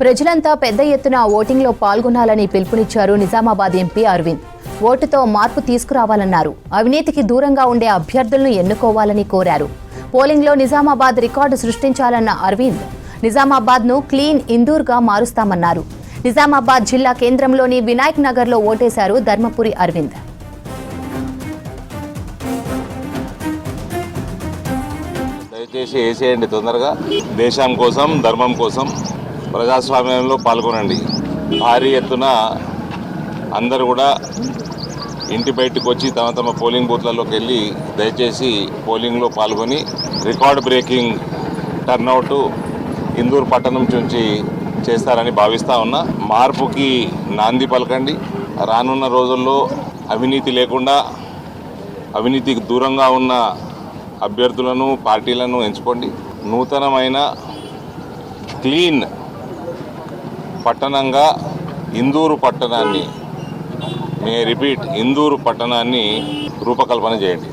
ప్రజలంతా పెద్ద ఎత్తున ఓటింగ్లో పాల్గొనాలని పిలుపునిచ్చారు నిజామాబాద్ ఎంపీ అరవింద్. ఓటుతో మార్పు తీసుకురావాలన్నారు. అవినీతికి దూరంగా ఉండే అభ్యర్థులను ఎన్నుకోవాలని కోరారు. పోలింగ్లో నిజామాబాద్ రికార్డు సృష్టించాలన్న అరవింద్ నిజామాబాద్ను క్లీన్ ఇందూర్గా మారుస్తామన్నారు. నిజామాబాద్ జిల్లా కేంద్రంలోని వినాయక్ నగర్లో ఓటేశారు ధర్మపురి అరవింద్. దయచేసి వేసేయండి తొందరగా. దేశం కోసం, ధర్మం కోసం, ప్రజాస్వామ్యంలో పాల్గొనండి. భారీ ఎత్తున అందరూ కూడా ఇంటి బయటకు వచ్చి తమ తమ పోలింగ్ బూత్లలోకి వెళ్ళి దయచేసి పోలింగ్లో పాల్గొని రికార్డ్ బ్రేకింగ్ టర్నౌట్ ఇందూరు పట్టణం నుంచి చేస్తారని భావిస్తూ ఉన్నా. మార్పుకి నాంది పలకండి. రానున్న రోజుల్లో అవినీతి లేకుండా, అవినీతికి దూరంగా ఉన్న అభ్యర్థులను, పార్టీలను ఎంచుకోండి. నూతనమైన క్లీన్ పట్టణంగా ఇందూరు పట్టణాన్ని, రిపీట్, ఇందూరు పట్టణాన్ని రూపకల్పన చేయండి.